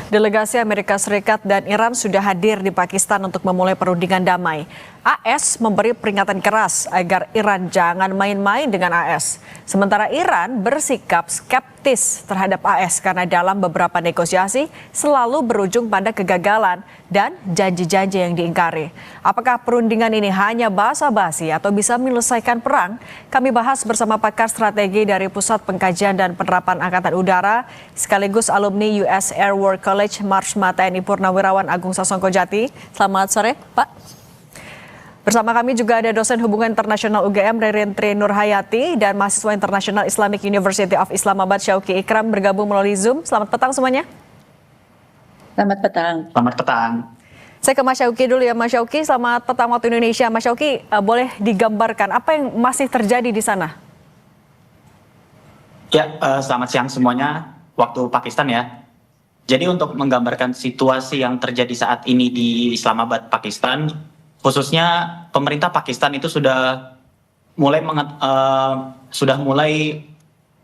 Delegasi Amerika Serikat dan Iran sudah hadir di Pakistan untuk memulai perundingan damai. AS memberi peringatan keras agar Iran jangan main-main dengan AS. Sementara Iran bersikap skeptis terhadap AS karena dalam beberapa negosiasi selalu berujung pada kegagalan dan janji-janji yang diingkari. Apakah perundingan ini hanya basa-basi atau bisa menyelesaikan perang? Kami bahas bersama pakar strategi dari Pusat Pengkajian dan Penerapan Angkatan Udara sekaligus alumni US Air War College Marsma TNI Purnawirawan Agung Sasongkojati. Selamat sore, Pak. Bersama kami juga ada dosen hubungan internasional UGM Ririn Tri Nurhayati dan mahasiswa internasional Islamic University of Islamabad Syauqi Ikram bergabung melalui Zoom. Selamat petang semuanya. Selamat petang. Selamat petang. Saya ke Mas Syauqi dulu ya, Mas Syauqi. Selamat petang waktu Indonesia. Mas Syauqi, boleh digambarkan apa yang masih terjadi di sana? Ya, selamat siang semuanya. Waktu Pakistan ya. Jadi untuk menggambarkan situasi yang terjadi saat ini di Islamabad, Pakistan, khususnya pemerintah Pakistan itu sudah mulai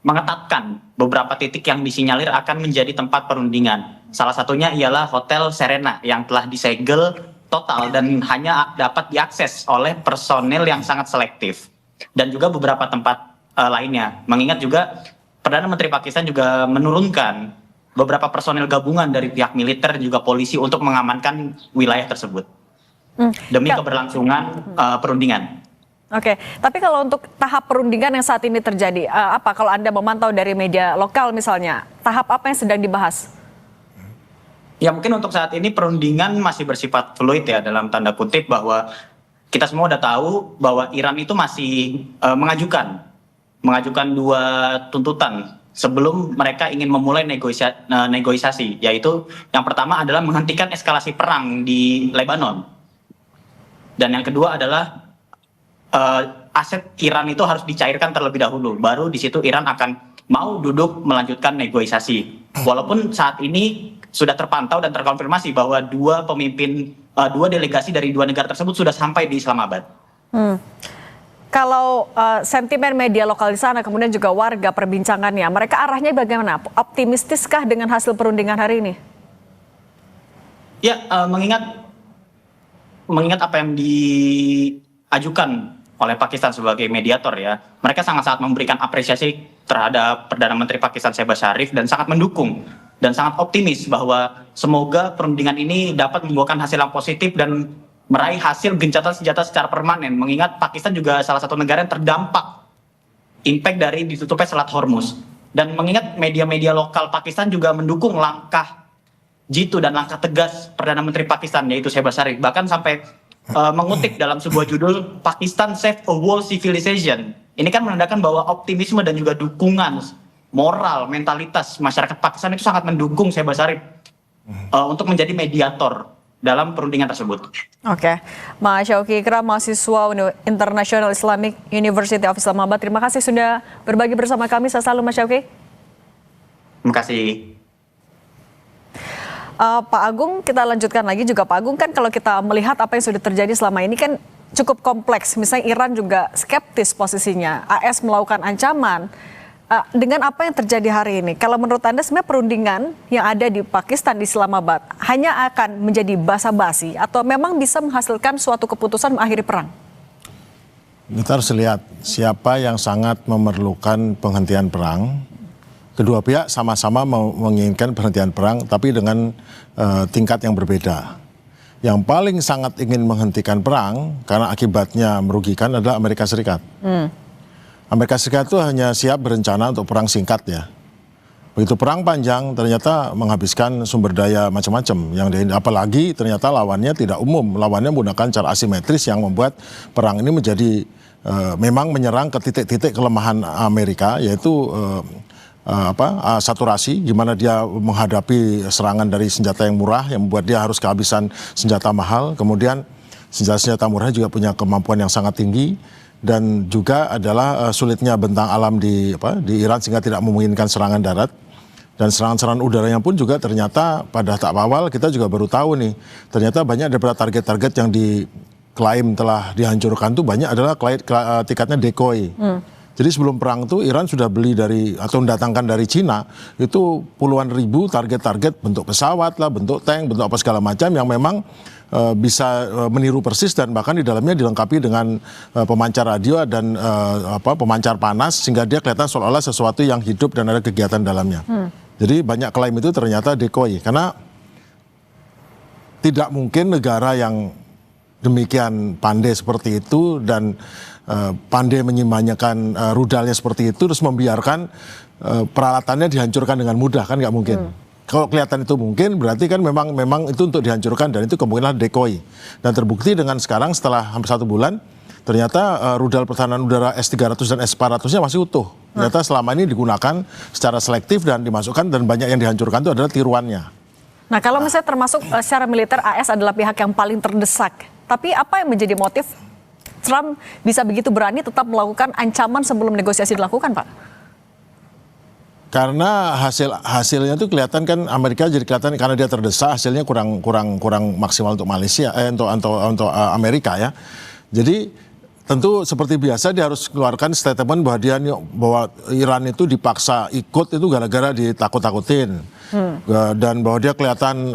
mengetatkan beberapa titik yang disinyalir akan menjadi tempat perundingan. Salah satunya ialah Hotel Serena yang telah disegel total dan hanya dapat diakses oleh personel yang sangat selektif. Dan juga beberapa tempat lainnya. Mengingat juga Perdana Menteri Pakistan juga menurunkan beberapa personel gabungan dari pihak militer juga polisi untuk mengamankan wilayah tersebut. Demi keberlangsungan perundingan. Oke, tapi kalau untuk tahap perundingan yang saat ini terjadi, apa kalau Anda memantau dari media lokal misalnya, tahap apa yang sedang dibahas? Ya mungkin untuk saat ini perundingan masih bersifat fluid ya, dalam tanda kutip bahwa kita semua udah tahu bahwa Iran itu masih mengajukan dua tuntutan sebelum mereka ingin memulai negosiasi, yaitu yang pertama adalah menghentikan eskalasi perang di Lebanon. Dan yang kedua adalah aset Iran itu harus dicairkan terlebih dahulu. Baru di situ Iran akan mau duduk melanjutkan negosiasi. Walaupun saat ini sudah terpantau dan terkonfirmasi bahwa dua delegasi dari dua negara tersebut sudah sampai di Islamabad. Kalau sentimen media lokal di sana, kemudian juga warga perbincangannya, mereka arahnya bagaimana? Optimistiskah dengan hasil perundingan hari ini? Ya, mengingat apa yang diajukan oleh Pakistan sebagai mediator ya, mereka sangat-sangat memberikan apresiasi terhadap Perdana Menteri Pakistan Shehbaz Sharif dan sangat mendukung dan sangat optimis bahwa semoga perundingan ini dapat membuahkan hasil yang positif dan meraih hasil gencatan senjata secara permanen. Mengingat Pakistan juga salah satu negara yang terdampak impact dari ditutupnya Selat Hormuz. Dan mengingat media-media lokal Pakistan juga mendukung langkah jitu dan langkah tegas Perdana Menteri Pakistan yaitu Shehbaz Sharif, bahkan sampai mengutip dalam sebuah judul Pakistan Save a World Civilization. Ini kan menandakan bahwa optimisme dan juga dukungan moral, mentalitas masyarakat Pakistan itu sangat mendukung Shehbaz Sharif untuk menjadi mediator dalam perundingan tersebut. Oke, Mas Syauqi Ikram, mahasiswa International Islamic University of Islamabad, terima kasih sudah berbagi bersama kami. Saya selalu Mas Syauqi. Terima kasih. Pak Agung, kita lanjutkan lagi juga Pak Agung, kan kalau kita melihat apa yang sudah terjadi selama ini kan cukup kompleks. Misalnya Iran juga skeptis posisinya, AS melakukan ancaman. Dengan apa yang terjadi hari ini, kalau menurut Anda sebenarnya perundingan yang ada di Pakistan di Islamabad hanya akan menjadi basa-basi atau memang bisa menghasilkan suatu keputusan mengakhiri perang? Kita harus lihat siapa yang sangat memerlukan penghentian perang. Kedua pihak sama-sama menginginkan penghentian perang, tapi dengan tingkat yang berbeda. Yang paling sangat ingin menghentikan perang, karena akibatnya merugikan, adalah Amerika Serikat. Amerika Serikat itu hanya siap berencana untuk perang singkat ya. Begitu perang panjang, ternyata menghabiskan sumber daya macam-macam. Apalagi ternyata lawannya tidak umum, lawannya menggunakan cara asimetris yang membuat perang ini menjadi memang menyerang ke titik-titik kelemahan Amerika, yaitu saturasi, gimana dia menghadapi serangan dari senjata yang murah yang membuat dia harus kehabisan senjata mahal. Kemudian senjata murah juga punya kemampuan yang sangat tinggi, dan juga adalah sulitnya bentang alam di Iran sehingga tidak memungkinkan serangan darat. Dan serangan-serangan udaranya pun juga ternyata pada tahap awal kita juga baru tahu nih, ternyata banyak daripada target-target yang diklaim telah dihancurkan itu banyak adalah tiketnya decoy. Jadi sebelum perang itu Iran sudah beli dari atau mendatangkan dari Cina itu puluhan ribu target-target bentuk pesawat lah, bentuk tank, bentuk apa segala macam yang memang bisa meniru persis dan bahkan di dalamnya dilengkapi dengan pemancar radio dan pemancar panas sehingga dia kelihatan seolah-olah sesuatu yang hidup dan ada kegiatan dalamnya. Jadi banyak klaim itu ternyata decoy karena tidak mungkin negara yang demikian pandai seperti itu dan pandai menyimanyakan rudalnya seperti itu terus membiarkan peralatannya dihancurkan dengan mudah, kan nggak mungkin. Kalau kelihatan itu mungkin berarti kan memang itu untuk dihancurkan dan itu kemungkinan decoy. Dan terbukti dengan sekarang setelah hampir 1 bulan ternyata rudal pertahanan udara S-300 dan S-400-nya masih utuh. Ternyata selama ini digunakan secara selektif dan dimasukkan dan banyak yang dihancurkan itu adalah tiruannya. Nah, kalau misalnya termasuk secara militer AS adalah pihak yang paling terdesak. Tapi apa yang menjadi motif Trump bisa begitu berani tetap melakukan ancaman sebelum negosiasi dilakukan, Pak? Karena hasilnya itu kelihatan kan Amerika jadi kelihatan karena dia terdesak hasilnya kurang maksimal untuk Malaysia untuk Amerika ya. Jadi tentu seperti biasa dia harus keluarkan statement bahwa Iran itu dipaksa ikut itu gara-gara ditakut-takutin. Dan bahwa dia kelihatan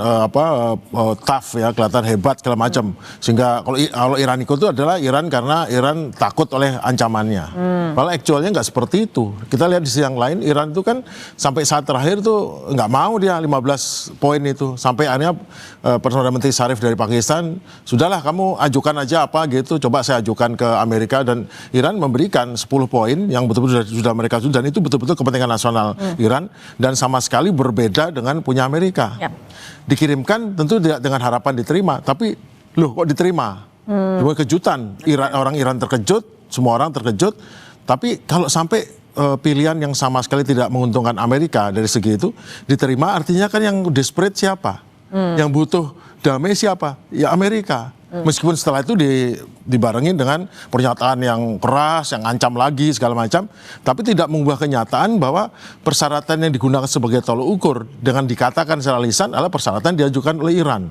tough ya, kelihatan hebat segala macam. Sehingga kalau Iran ikut itu adalah Iran karena Iran takut oleh ancamannya. Padahal actualnya nggak seperti itu. Kita lihat di sisi yang lain Iran itu kan sampai saat terakhir tuh nggak mau dia 15 poin itu. Sampai akhirnya Perdana Menteri Zarif dari Pakistan, sudahlah kamu ajukan aja apa gitu, coba saya ajukan ke Amerika dan Iran memberikan 10 poin yang betul-betul sudah mereka dan itu betul-betul kepentingan nasional Iran dan sama sekali berbeda dengan punya Amerika. Dikirimkan tentu tidak dengan harapan diterima, tapi loh kok diterima? Kejutan, orang Iran terkejut, semua orang terkejut, tapi kalau sampai pilihan yang sama sekali tidak menguntungkan Amerika dari segi itu diterima, artinya kan yang desperate siapa? Yang butuh damai siapa? Ya Amerika. Meskipun setelah itu dibarengin dengan pernyataan yang keras, yang ancam lagi segala macam, tapi tidak mengubah kenyataan bahwa persyaratan yang digunakan sebagai tolok ukur dengan dikatakan secara lisan adalah persyaratan diajukan oleh Iran.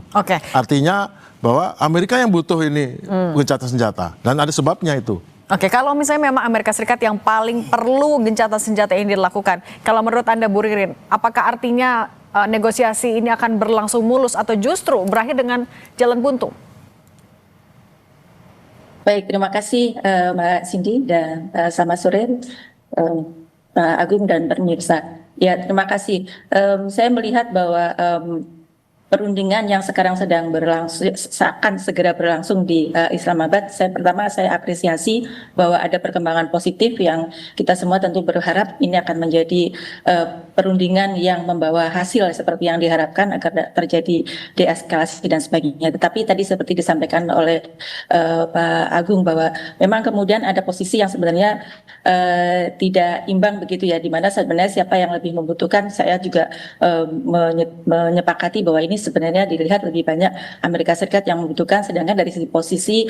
Artinya bahwa Amerika yang butuh ini gencatan senjata dan ada sebabnya itu. Kalau misalnya memang Amerika Serikat yang paling perlu gencatan senjata ini dilakukan, kalau menurut Anda Bu Ririn, apakah artinya negosiasi ini akan berlangsung mulus atau justru berakhir dengan jalan buntu? Baik, terima kasih Mbak Cindy dan selamat sore Pak Agung dan pemirsa. Ya, terima kasih. Saya melihat bahwa perundingan yang sekarang sedang berlangsung akan segera berlangsung di Islamabad. Pertama saya apresiasi bahwa ada perkembangan positif yang kita semua tentu berharap ini akan menjadi perundingan yang membawa hasil seperti yang diharapkan agar terjadi deeskalasi dan sebagainya. Tetapi tadi seperti disampaikan oleh Pak Agung bahwa memang kemudian ada posisi yang sebenarnya tidak imbang begitu ya, di mana sebenarnya siapa yang lebih membutuhkan. Saya juga menyepakati bahwa ini sebenarnya dilihat lebih banyak Amerika Serikat yang membutuhkan, sedangkan dari sisi posisi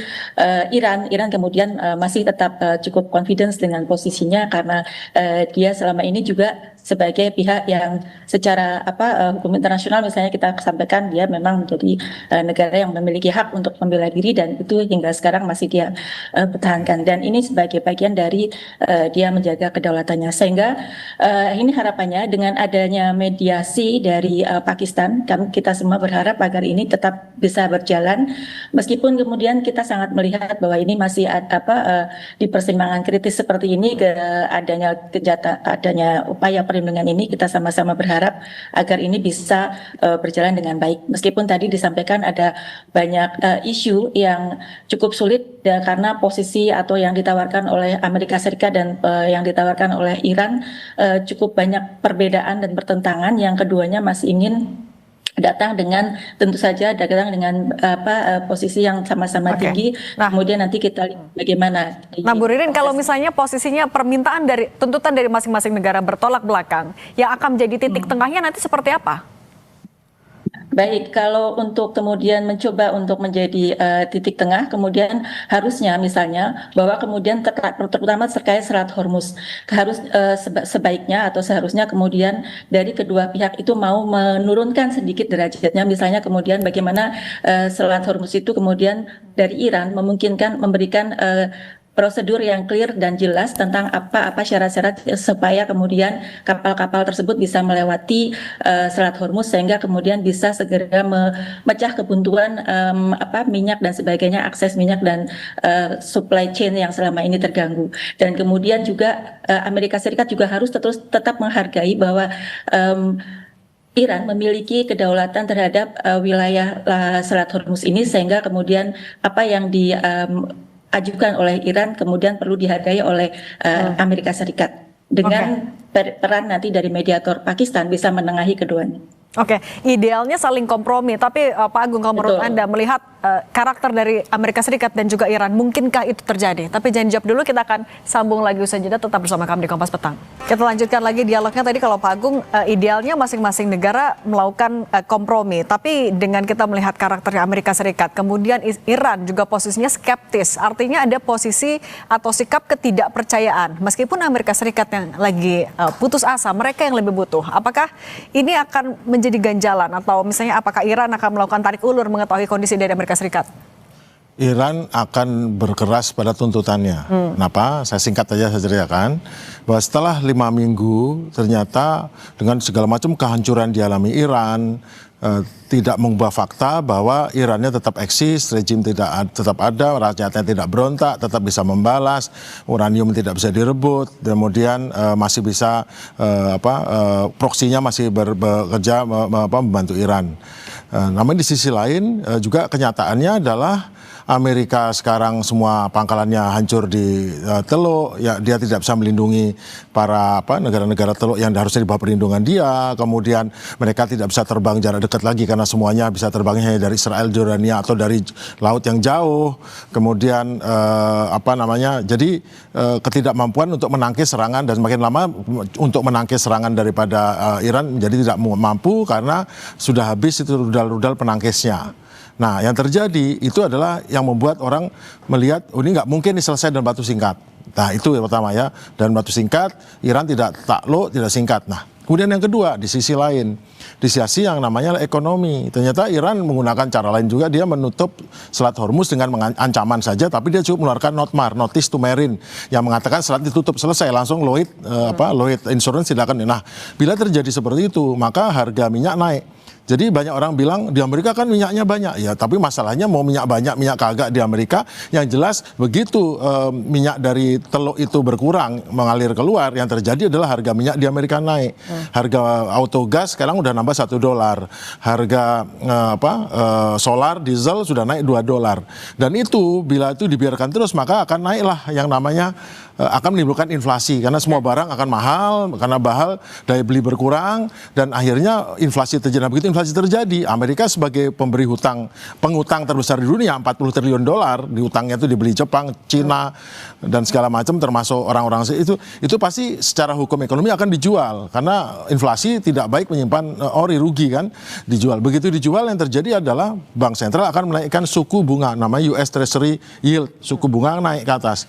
Iran kemudian masih tetap cukup confidence dengan posisinya karena dia selama ini juga sebagai pihak yang secara hukum internasional misalnya kita sampaikan dia memang menjadi negara yang memiliki hak untuk membela diri dan itu hingga sekarang masih dia pertahankan dan ini sebagai bagian dari dia menjaga kedaulatannya sehingga ini harapannya dengan adanya mediasi dari Pakistan kita semua berharap agar ini tetap bisa berjalan meskipun kemudian kita sangat melihat bahwa ini masih di persimpangan kritis seperti ini adanya upaya perlindungan ini kita sama-sama berharap agar ini bisa berjalan dengan baik. Meskipun tadi disampaikan ada banyak isu yang cukup sulit karena posisi atau yang ditawarkan oleh Amerika Serikat dan yang ditawarkan oleh Iran cukup banyak perbedaan dan pertentangan yang keduanya masih ingin datang dengan tentu saja datang dengan posisi yang sama-sama tinggi. Kemudian nanti kita lihat bagaimana. Nah, Bu Ririn, kalau misalnya posisinya permintaan dari tuntutan dari masing-masing negara bertolak belakang, yang akan menjadi titik tengahnya nanti seperti apa? Baik, kalau untuk kemudian mencoba untuk menjadi titik tengah, kemudian harusnya misalnya bahwa kemudian terutama terkait Selat Hormuz harus sebaiknya atau seharusnya kemudian dari kedua pihak itu mau menurunkan sedikit derajatnya, misalnya kemudian bagaimana Selat Hormuz itu kemudian dari Iran memungkinkan memberikan prosedur yang clear dan jelas tentang apa syarat-syarat supaya kemudian kapal-kapal tersebut bisa melewati Selat Hormuz sehingga kemudian bisa segera memecah kebuntuan minyak dan sebagainya, akses minyak dan supply chain yang selama ini terganggu. Dan kemudian juga Amerika Serikat juga harus tetap menghargai bahwa Iran memiliki kedaulatan terhadap wilayah Selat Hormuz ini, sehingga kemudian apa yang diajukan oleh Iran kemudian perlu dihargai oleh Amerika Serikat dengan peran nanti dari mediator Pakistan bisa menengahi keduanya. Oke, idealnya saling kompromi. Tapi Pak Agung, kalau menurut Anda melihat karakter dari Amerika Serikat dan juga Iran, mungkinkah itu terjadi? Tapi jangan jawab dulu, kita akan sambung lagi usai jeda. Tetap bersama kami di Kompas Petang. Kita lanjutkan lagi dialognya tadi. Kalau Pak Agung, idealnya masing-masing negara melakukan kompromi. Tapi dengan kita melihat karakternya Amerika Serikat, kemudian Iran juga posisinya skeptis. Artinya ada posisi atau sikap ketidakpercayaan. Meskipun Amerika Serikat yang lagi putus asa, mereka yang lebih butuh. Apakah ini akan menjadi ganjalan, atau misalnya apakah Iran akan melakukan tarik ulur mengetahui kondisi dari Amerika Serikat? Iran akan berkeras pada tuntutannya. Kenapa? Saya singkat saja saya ceritakan bahwa setelah 5 minggu ternyata dengan segala macam kehancuran dialami Iran, tidak mengubah fakta bahwa Irannya tetap eksis, rejim tetap ada, rakyatnya tidak berontak, tetap bisa membalas, uranium tidak bisa direbut, kemudian masih bisa proksinya masih bekerja membantu Iran. Namun di sisi lain juga kenyataannya adalah Amerika sekarang semua pangkalannya hancur di Teluk, ya dia tidak bisa melindungi para negara-negara Teluk yang harusnya di bawah perlindungan dia. Kemudian mereka tidak bisa terbang jarak dekat lagi karena semuanya bisa terbangnya dari Israel, Jordania atau dari laut yang jauh. Kemudian jadi ketidakmampuan untuk menangkis serangan, dan semakin lama untuk menangkis serangan daripada Iran menjadi tidak mampu karena sudah habis itu rudal-rudal penangkisnya. Nah, yang terjadi itu adalah yang membuat orang melihat, ini nggak mungkin selesai dalam waktu singkat. Nah, itu yang pertama ya, dalam waktu singkat, Iran tidak takluk, tidak singkat. Nah, kemudian yang kedua, di sisi lain, di sisi yang namanya ekonomi. Ternyata Iran menggunakan cara lain juga, dia menutup Selat Hormuz dengan ancaman saja, tapi dia cukup mengeluarkan notice to marine, yang mengatakan selat ditutup, selesai, langsung Lloyd Insurance tidak akan. Nah, bila terjadi seperti itu, maka harga minyak naik. Jadi banyak orang bilang di Amerika kan minyaknya banyak, ya tapi masalahnya mau minyak banyak, minyak kagak di Amerika. Yang jelas begitu minyak dari Teluk itu berkurang, mengalir keluar, yang terjadi adalah harga minyak di Amerika naik. Harga autogas sekarang udah nambah $1. Harga solar, diesel sudah naik $2. Dan itu bila itu dibiarkan terus maka akan naiklah yang namanya akan menimbulkan inflasi, karena semua barang akan mahal, karena daya beli berkurang, dan akhirnya inflasi terjadi. Nah, begitu inflasi terjadi, Amerika sebagai pengutang terbesar di dunia, $40 triliun di utangnya itu dibeli Jepang, Cina, dan segala macam, termasuk orang-orang itu pasti secara hukum ekonomi akan dijual, karena inflasi tidak baik, menyimpan ori, rugi kan, dijual. Begitu dijual, yang terjadi adalah bank sentral akan menaikkan suku bunga, namanya US Treasury Yield, suku bunga naik ke atas.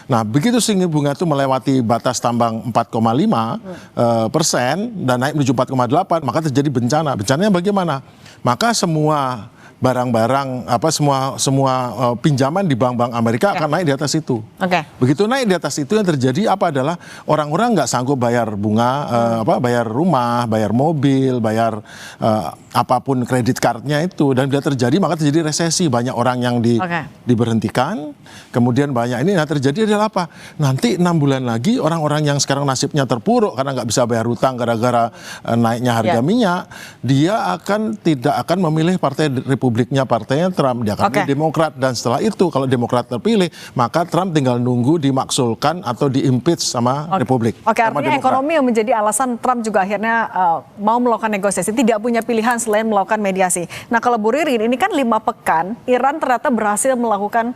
Nah, begitu suku bunga itu melewati batas tambang 4,5% dan naik menuju 4,8, maka terjadi bencana. Bencananya bagaimana? Maka semua barang-barang semua pinjaman di bank-bank Amerika akan naik di atas itu. Begitu naik di atas itu, yang terjadi adalah orang-orang nggak sanggup bayar bunga, bayar rumah, bayar mobil, bayar apapun kredit cardnya itu, dan bila terjadi maka terjadi resesi, banyak orang yang diberhentikan, kemudian banyak ini. Nah, terjadi adalah apa? Nanti 6 bulan lagi orang-orang yang sekarang nasibnya terpuruk karena nggak bisa bayar hutang gara-gara naiknya harga minyak, dia tidak akan memilih partai Republiknya, partainya Trump, dia akan pilih Demokrat, dan setelah itu kalau Demokrat terpilih maka Trump tinggal nunggu dimaksulkan atau di-impeach sama Republik. Artinya ekonomi yang menjadi alasan Trump juga akhirnya mau melakukan negosiasi, tidak punya pilihan selain melakukan mediasi. Nah, kalau Bu Ririn, ini kan 5 pekan Iran ternyata berhasil melakukan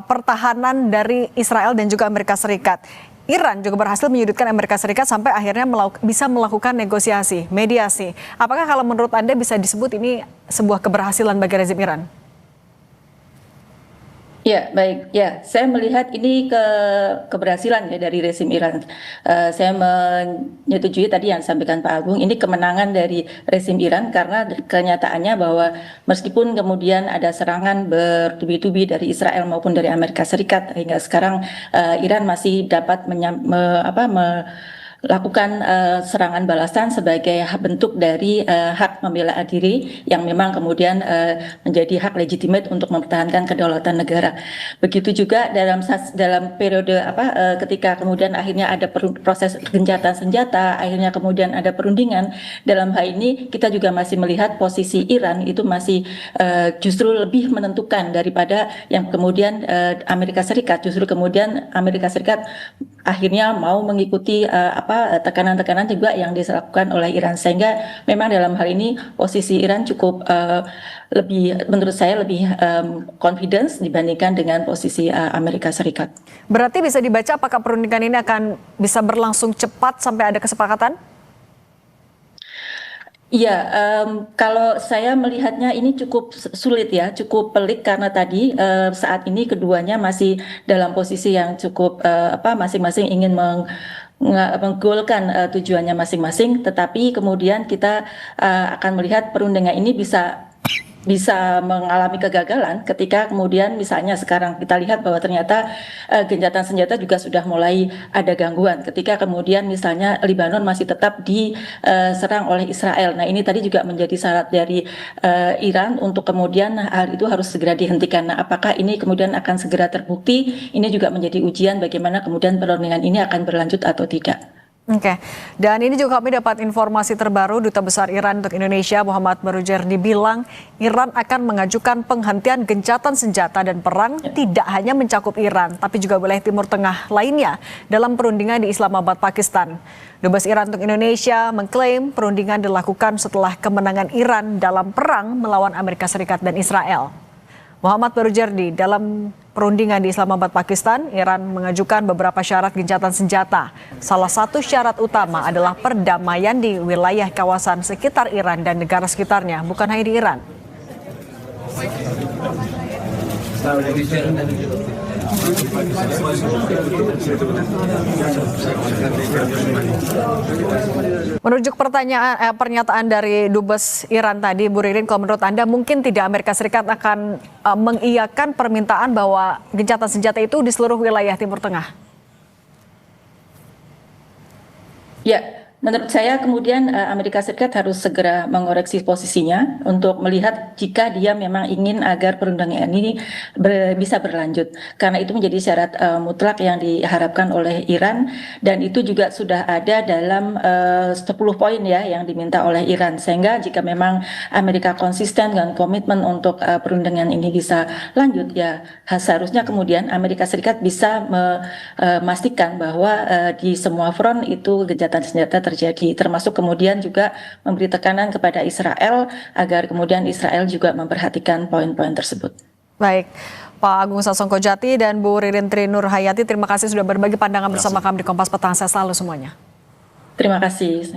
pertahanan dari Israel dan juga Amerika Serikat. Iran juga berhasil menyudutkan Amerika Serikat sampai akhirnya bisa melakukan negosiasi, mediasi. Apakah kalau menurut Anda bisa disebut ini sebuah keberhasilan bagi rezim Iran? Ya, baik. Ya, saya melihat ini keberhasilan ya dari rezim Iran. Saya menyetujui tadi yang disampaikan Pak Agung, ini kemenangan dari rezim Iran karena kenyataannya bahwa meskipun kemudian ada serangan bertubi-tubi dari Israel maupun dari Amerika Serikat, hingga sekarang Iran masih dapat lakukan serangan balasan sebagai bentuk dari hak membela diri yang memang kemudian menjadi hak legitimate untuk mempertahankan kedaulatan negara. Begitu juga dalam periode ketika kemudian akhirnya ada proses gencatan senjata, akhirnya kemudian ada perundingan. Dalam hal ini kita juga masih melihat posisi Iran itu masih justru lebih menentukan daripada yang kemudian Amerika Serikat. Justru kemudian Amerika Serikat akhirnya mau mengikuti tekanan-tekanan juga yang dilakukan oleh Iran, sehingga memang dalam hal ini posisi Iran cukup lebih, menurut saya lebih confidence dibandingkan dengan posisi Amerika Serikat. Berarti bisa dibaca apakah perundingan ini akan bisa berlangsung cepat sampai ada kesepakatan? Iya, kalau saya melihatnya ini cukup sulit ya, cukup pelik karena tadi saat ini keduanya masih dalam posisi yang cukup masing-masing ingin menggolkan tujuannya masing-masing, tetapi kemudian kita akan melihat perundingan ini bisa mengalami kegagalan ketika kemudian misalnya sekarang kita lihat bahwa ternyata gencatan senjata juga sudah mulai ada gangguan ketika kemudian misalnya Lebanon masih tetap diserang oleh Israel. Nah, ini tadi juga menjadi syarat dari Iran untuk kemudian hal itu harus segera dihentikan. Nah, apakah ini kemudian akan segera terbukti? Ini juga menjadi ujian bagaimana kemudian perundingan ini akan berlanjut atau tidak. Oke, dan ini juga kami dapat informasi terbaru, Duta Besar Iran untuk Indonesia Muhammad Barujerdi bilang Iran akan mengajukan penghentian gencatan senjata dan perang tidak hanya mencakup Iran, tapi juga wilayah Timur Tengah lainnya dalam perundingan di Islamabad, Pakistan. Dubes Iran untuk Indonesia mengklaim perundingan dilakukan setelah kemenangan Iran dalam perang melawan Amerika Serikat dan Israel. Muhammad Barujerdi, dalam perundingan di Islamabad, Pakistan, Iran mengajukan beberapa syarat gencatan senjata. Salah satu syarat utama adalah perdamaian di wilayah kawasan sekitar Iran dan negara sekitarnya, bukan hanya di Iran. Merujuk pernyataan dari Dubes Iran tadi, Bu Ririn, kalau menurut Anda mungkin tidak Amerika Serikat akan mengiyakan permintaan bahwa gencatan senjata itu di seluruh wilayah Timur Tengah? Ya, menurut saya kemudian Amerika Serikat harus segera mengoreksi posisinya untuk melihat jika dia memang ingin agar perundingan ini bisa berlanjut. Karena itu menjadi syarat mutlak yang diharapkan oleh Iran, dan itu juga sudah ada dalam 10 poin ya yang diminta oleh Iran. Sehingga jika memang Amerika konsisten dengan komitmen untuk perundingan ini bisa lanjut, ya seharusnya kemudian Amerika Serikat bisa memastikan bahwa di semua front itu gencatan senjata terjadi, termasuk kemudian juga memberi tekanan kepada Israel agar kemudian Israel juga memperhatikan poin-poin tersebut. Baik, Pak Agung Sasongko-Jati dan Bu Ririn Tri Nurhayati, terima kasih sudah berbagi pandangan bersama kami di Kompas Petang. Saya selalu semuanya. Terima kasih.